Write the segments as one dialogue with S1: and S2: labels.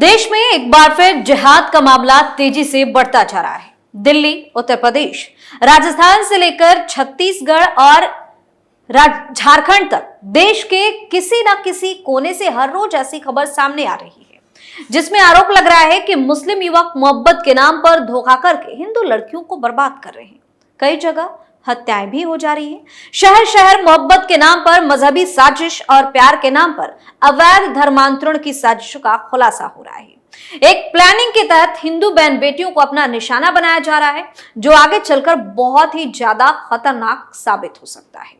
S1: देश में एक बार फिर जिहाद का मामला तेजी से बढ़ता जा रहा है। दिल्ली, उत्तर प्रदेश, राजस्थान से लेकर छत्तीसगढ़ और झारखंड तक देश के किसी न किसी कोने से हर रोज ऐसी खबर सामने आ रही है जिसमें आरोप लग रहा है कि मुस्लिम युवक मोहब्बत के नाम पर धोखा करके हिंदू लड़कियों को बर्बाद कर रहे हैं। कई जगह हत्याएं भी हो जा रही हैं। शहर शहर मोहब्बत के नाम पर मजहबी साजिश और प्यार के नाम पर अवैध धर्मांतरण की साजिशों का खुलासा हो रहा है। एक प्लानिंग के तहत हिंदू बहन बेटियों को अपना निशाना बनाया जा रहा है, जो आगे चलकर बहुत ही ज्यादा खतरनाक साबित हो सकता है।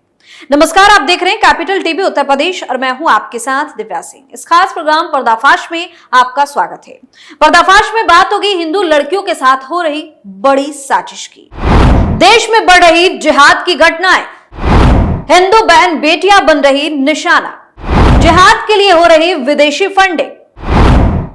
S1: नमस्कार, आप देख रहे हैं कैपिटल टीवी उत्तर प्रदेश और मैं हूं आपके साथ दिव्या सिंह। इस खास प्रोग्राम पर्दाफाश में आपका स्वागत है। पर्दाफाश में बात होगी हिंदू लड़कियों के साथ हो रही बड़ी साजिश की। देश में बढ़ रही जिहाद की घटनाएं, हिंदू बहन बेटियां बन रही निशाना, जिहाद के लिए हो रही विदेशी फंडिंग,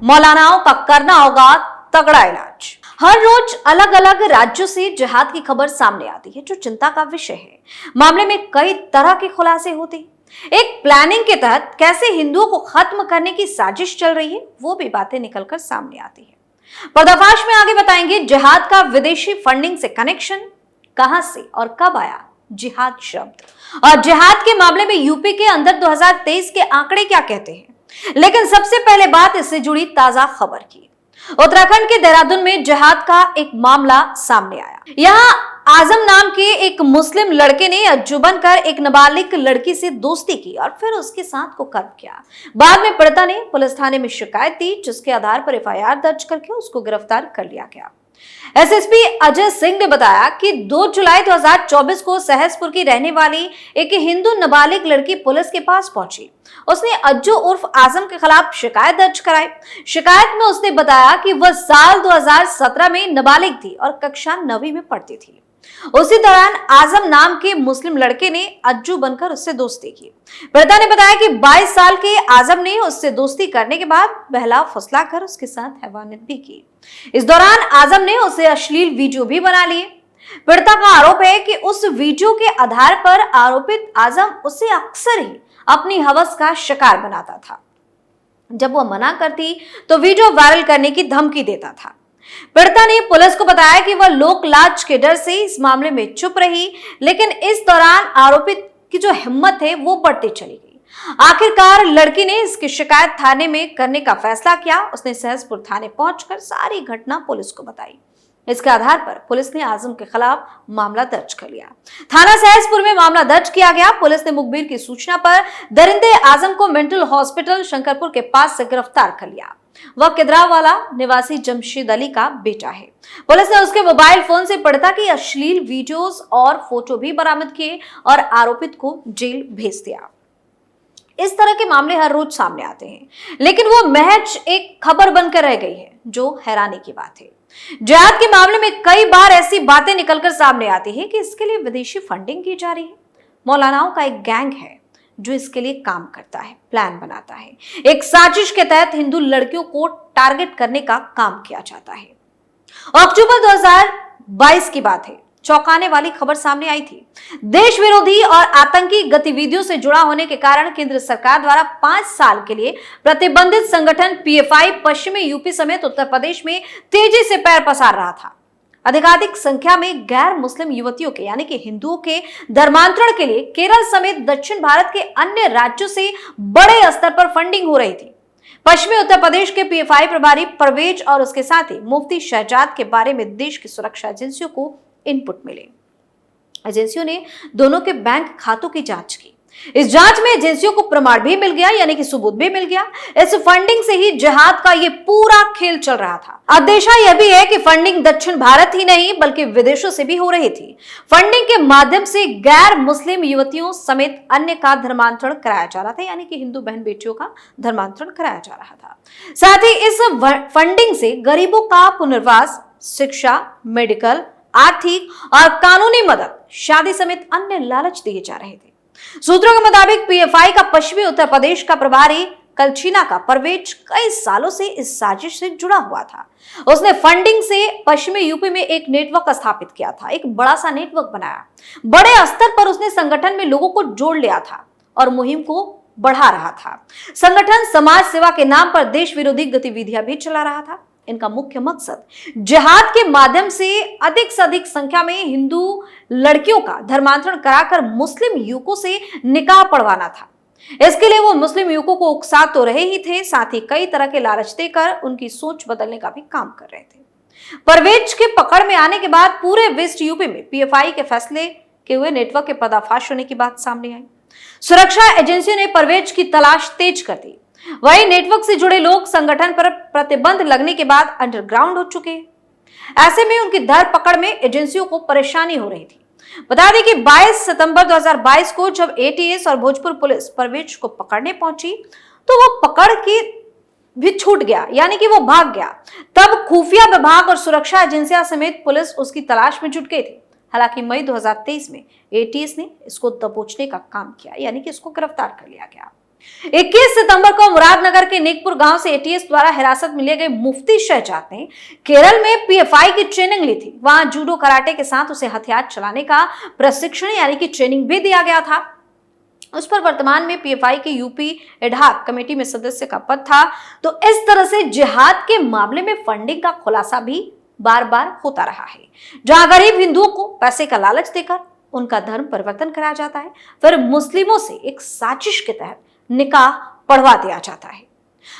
S1: मौलानाओं का करना होगा तगड़ा इलाज। हर रोज अलग अलग राज्यों से जिहाद की खबर सामने आती है, जो चिंता का विषय है। मामले में कई तरह के खुलासे होते हैं। एक प्लानिंग के तहत कैसे हिंदुओं को खत्म करने की साजिश चल रही है, वो भी बातें निकलकर सामने आती है। पर्दाफाश में आगे बताएंगे जिहाद का विदेशी फंडिंग से कनेक्शन, कहां से और कब आया जिहाद शब्द, और जिहाद के मामले में यूपी के अंदर 2023 के आंकड़े क्या कहते हैं। लेकिन सबसे पहले बात इससे जुड़ी ताजा खबर की। उत्तराखंड के देहरादून में जिहाद का एक मामला सामने आया। यहां आजम नाम के एक मुस्लिम लड़के ने अज्जू बनकर एक नाबालिग लड़की से दोस्ती की और फिर उसके साथ कुकर्म किया। बाद में पीड़िता ने पुलिस थाने में शिकायत दी, जिसके आधार पर एफआईआर दर्ज करके उसको गिरफ्तार कर लिया गया। एसएसपी अजय सिंह ने बताया कि 2 जुलाई 2024 को सहसपुर की रहने वाली एक हिंदू नाबालिग लड़की पुलिस के पास पहुंची। उसने अज्जू उर्फ आजम के खिलाफ शिकायत दर्ज कराई। शिकायत में उसने बताया कि वह साल 2017 में नाबालिग थी और कक्षा 9वीं में पढ़ती थी। उसी दौरान आजम नाम के मुस्लिम लड़के ने अज्जू बनकर उससे दोस्ती की। पीड़िता ने बताया कि 22 साल के आजम ने उससे दोस्ती करने के बाद बहला फुसला कर उसके साथ हैवानियत भी की। इस दौरान आजम ने उसे अश्लील वीडियो भी बना लिए। पीड़िता का आरोप है कि उस वीडियो के आधार पर आरोपित आजम उसे अक्सर ही अपनी हवस का शिकार बनाता था। जब वह मना करती तो वीडियो वायरल करने की धमकी देता था। पीड़िता ने पुलिस को बताया कि वह लोक लाज के डर से इस मामले में चुप रही, लेकिन इस दौरान आरोपित की जो हिम्मत है वो बढ़ती चली गई। आखिरकार लड़की ने इसकी शिकायत थाने में करने का फैसला किया। उसने सहसपुर थाने पहुंचकर सारी घटना पुलिस को बताई। इसके आधार पर पुलिस ने आजम के खिलाफ मामला दर्ज कर लिया। थाना सहसपुर में मामला दर्ज किया गया। पुलिस ने मुखबिर की सूचना पर दरिंदे आजम को मेंटल हॉस्पिटल शंकरपुर के पास से गिरफ्तार कर लिया। वह किदरावाला निवासी जमशेद अली का बेटा है। पुलिस ने उसके मोबाइल फोन से पीड़िता की अश्लील वीडियोस और फोटो भी बरामद किए और आरोपित को जेल भेज दिया। इस तरह के मामले हर रोज सामने आते हैं, लेकिन वो महज एक खबर बनकर रह गई है, जो हैरानी की बात है। जिहाद के मामले में कई बार ऐसी बातें निकलकर सामने आती है कि इसके लिए विदेशी फंडिंग की जा रही है। मौलानाओं का एक गैंग है जो इसके लिए काम करता है, प्लान बनाता है। एक साजिश के तहत हिंदू लड़कियों को टारगेट करने का काम किया जाता है। अक्टूबर 2022 की बात है। चौंकाने वाली खबर सामने आई थी। देश विरोधी और आतंकी गतिविधियों से जुड़ा होने के कारण केंद्र सरकार द्वारा 5 साल के लिए प्रतिबंधित संगठन पीएफआई पश्चिमी यूपी समेत उत्तर प्रदेश में तेजी से पैर पसार रहा था। अधिकाधिक संख्या में गैर मुस्लिम युवतियों के यानी कि हिंदुओं के धर्मांतरण के लिए केरल समेत दक्षिण भारत के अन्य राज्यों से बड़े स्तर पर फंडिंग हो रही थी। पश्चिमी उत्तर प्रदेश के पीएफआई प्रभारी परवेज और उसके साथी मुफ्ती शहजाद के बारे में देश की सुरक्षा एजेंसियों को इनपुट मिले। एजेंसियों ने दोनों के बैंक खातों की जांच की। इस जांच में एजेंसियों को प्रमाण भी मिल गया, यानी कि सबूत भी मिल गया। इस फंडिंग से ही जिहाद का ये पूरा खेल चल रहा था। अंदेशा यह भी है कि फंडिंग दक्षिण भारत ही नहीं बल्कि विदेशों से भी हो रही थी। फंडिंग के माध्यम से गैर मुस्लिम युवतियों समेत अन्य का धर्मांतरण कराया जा रहा था, यानी कि हिंदू बहन बेटियों का धर्मांतरण कराया जा रहा था। साथ ही इस फंडिंग से गरीबों का पुनर्वास, शिक्षा, मेडिकल, आर्थिक और कानूनी मदद, शादी समेत अन्य लालच दिए जा रहे थे। सूत्रों के मुताबिक पीएफआई का पश्चिमी उत्तर प्रदेश का प्रभारी कलचीना का परवेज कई सालों से इस साजिश से जुड़ा हुआ था। उसने फंडिंग से पश्चिमी यूपी में एक नेटवर्क स्थापित किया था, एक बड़ा सा नेटवर्क बनाया। बड़े स्तर पर उसने संगठन में लोगों को जोड़ लिया था और मुहिम को बढ़ा रहा था। संगठन समाज सेवा के नाम पर देश विरोधी गतिविधियां भी चला रहा था। इनका मुख्य मकसद जिहाद के माध्यम से अधिक संख्या में हिंदू लड़कियों का धर्मांतरण कराकर मुस्लिम युवकों से निकाह पढ़वाना था। इसके लिए वो मुस्लिम युवकों को उकसा तो रहे ही थे, साथ ही कई तरह के लालच देकर उनकी सोच बदलने का भी काम कर रहे थे। परवेज के पकड़ में आने के बाद पूरे वेस्ट यूपी में पीएफआई के फैसले के हुए नेटवर्क के पर्दाफाश होने की बात सामने आई। सुरक्षा एजेंसियों ने परवेज की तलाश तेज कर दी। वही नेटवर्क से जुड़े लोग संगठन पर प्रतिबंध लगने के बाद अंडरग्राउंड हो चुके हैं। ऐसे में उनकी धरपकड़ में एजेंसियों को परेशानी हो रही थी। बता दें कि 22 सितंबर 2022 को जब एटीएस और भोजपुर पुलिस परवेज को पकड़ने पहुंची तो वो पकड़ के भी छूट गया, यानी कि वो भाग गया। तब खुफिया विभाग और सुरक्षा एजेंसियां समेत पुलिस उसकी तलाश में जुट गई थी। हालांकि मई 2023 में एटीएस ने इसको दबोचने का काम किया, यानी कि इसको गिरफ्तार कर लिया गया। 21 सितंबर को मुरादनगर के नेकपुर गांव से एटीएस द्वारा हिरासत में लिए गए मुफ्ती शहजाद ने केरल में पीएफआई की ट्रेनिंग ली थी। वहां जूडो कराटे के साथ उसे हथियार चलाने का प्रशिक्षण यानी कि ट्रेनिंग भी दिया गया था। उस पर वर्तमान में पीएफआई की यूपी एडहाक कमेटी में सदस्य का पद था। तो इस तरह से जिहाद के मामले में फंडिंग का खुलासा भी बार बार होता रहा है, जहां गरीब हिंदुओं को पैसे का लालच देकर उनका धर्म परिवर्तन कराया जाता है, फिर मुस्लिमों से एक साजिश के तहत निकाह पढ़वा दिया जाता है।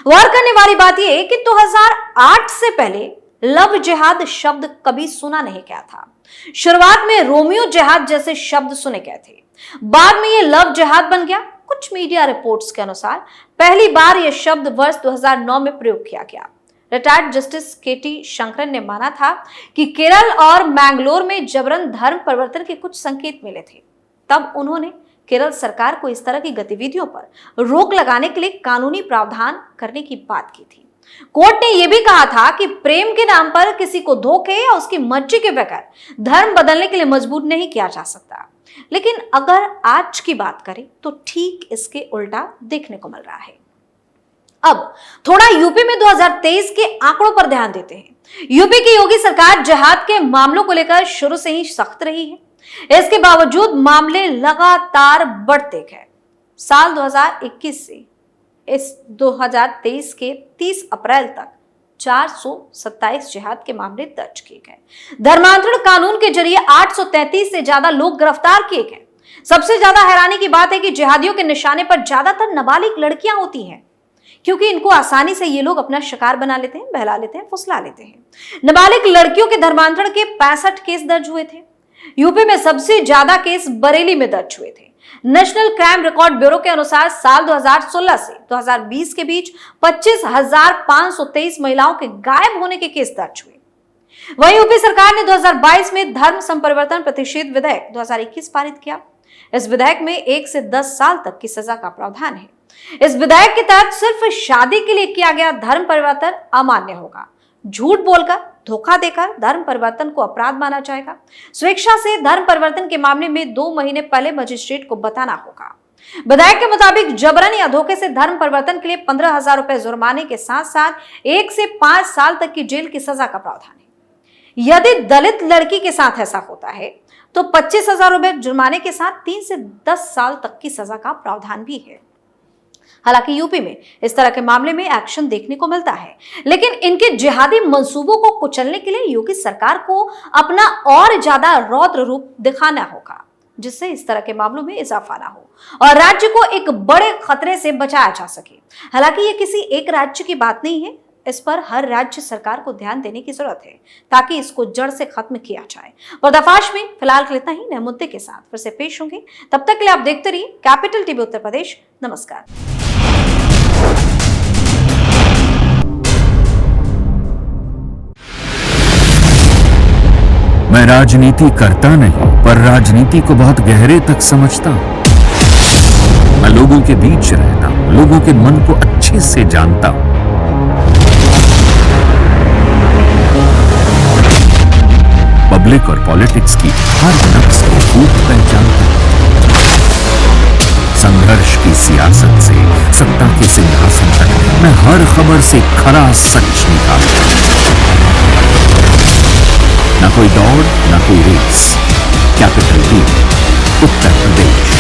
S1: गौर करने वाली बात यह है कि 2008 से पहले लव जिहाद शब्द कभी सुना नहीं गया था। शुरुआत में रोमियो जिहाद जैसे शब्द सुने गए थे, बाद में यह लव जिहाद बन गया। कुछ मीडिया रिपोर्ट्स के अनुसार पहली बार यह शब्द वर्ष 2009 में प्रयोग किया गया। रिटायर्ड जस्टिस केटी शंकरन ने माना था कि केरल और मैंगलोर में जबरन धर्म परिवर्तन के कुछ संकेत मिले थे। तब उन्होंने केरल सरकार को इस तरह की गतिविधियों पर रोक लगाने के लिए कानूनी प्रावधान करने की बात की थी। कोर्ट ने यह भी कहा था कि प्रेम के नाम पर किसी को धोखे या उसकी मर्जी के बगैर धर्म बदलने के लिए मजबूर नहीं किया जा सकता। लेकिन अगर आज की बात करें तो ठीक इसके उल्टा देखने को मिल रहा है। अब थोड़ा यूपी में 2023 के आंकड़ों पर ध्यान देते हैं। यूपी की योगी सरकार जिहाद के मामलों को लेकर शुरू से ही सख्त रही है। इसके बावजूद मामले लगातार बढ़ते गए। साल 2021 से इस 2023 के 30 अप्रैल तक 427 जिहाद के मामले दर्ज किए गए। धर्मांतरण कानून के जरिए 833 से ज्यादा लोग गिरफ्तार किए गए। सबसे ज्यादा हैरानी की बात है कि जिहादियों के निशाने पर ज्यादातर नाबालिग लड़कियां होती हैं, क्योंकि इनको आसानी से ये लोग अपना शिकार बना लेते हैं, बहला लेते हैं, फुसला लेते हैं। नाबालिग लड़कियों के धर्मांतरण के 65 केस दर्ज हुए थे। यूपी में सबसे ज्यादा केस बरेली में दर्ज हुए थे। नेशनल क्राइम रिकॉर्ड ब्यूरो के अनुसार साल 2016 से 2020 के बीच 25,523 महिलाओं के गायब होने के केस दर्ज हुए। वहीं यूपी सरकार ने 2022 में धर्म संपरिवर्तन प्रतिषेध विधेयक 2021 पारित किया। इस विधेयक में 1 से 10 साल तक की सजा का प्रावधान है। इस विधेयक के तहत सिर्फ शादी के लिए किया गया धर्म परिवर्तन अमान्य होगा। झूठ बोलकर, धोखा देकर धर्म परिवर्तन को अपराध माना जाएगा। स्वेच्छा से धर्म परिवर्तन के मामले में 2 महीने पहले मजिस्ट्रेट को बताना होगा। विधेयक के मुताबिक जबरन या धोखे से धर्म परिवर्तन के लिए 15,000 रुपए जुर्माने के साथ साथ 1 से 5 साल तक की जेल की सजा का प्रावधान है। यदि दलित लड़की के साथ ऐसा होता है तो 25,000 रुपए जुर्माने के साथ 3 से 10 साल तक की सजा का प्रावधान भी है। हालांकि यूपी में इस तरह के मामले में एक्शन देखने को मिलता है, लेकिन इनके जिहादी मंसूबों को कुचलने के लिए योगी सरकार को अपना और ज्यादा रौद्र रूप दिखाना होगा, जिससे इस तरह के मामलों में इजाफा ना हो और राज्य को एक बड़े खतरे से बचाया जा सके। हालांकि ये किसी एक राज्य की बात नहीं है, इस पर हर राज्य सरकार को ध्यान देने की जरूरत है ताकि इसको जड़ से खत्म किया जाए। पर्दाफाश में फिलहाल के लिए इतना ही। नए मुद्दे के साथ फिर से पेश होंगे, तब तक के लिए आप देखते रहिए कैपिटल टीवी उत्तर प्रदेश। नमस्कार।
S2: मैं राजनीति करता नहीं, पर राजनीति को बहुत गहरे तक समझता हूं। मैं लोगों के बीच रहता हूं, लोगों के मन को अच्छे से जानता हूं। पब्लिक और पॉलिटिक्स की हर नक्श को खूब पहचानता हूं। संघर्ष की सियासत से सत्ता के सिंहासन तक मैं हर खबर से खरा सच निकालता हूं। ना कोई दौड़, ना कोई race. Capital TV, Uttar Pradesh.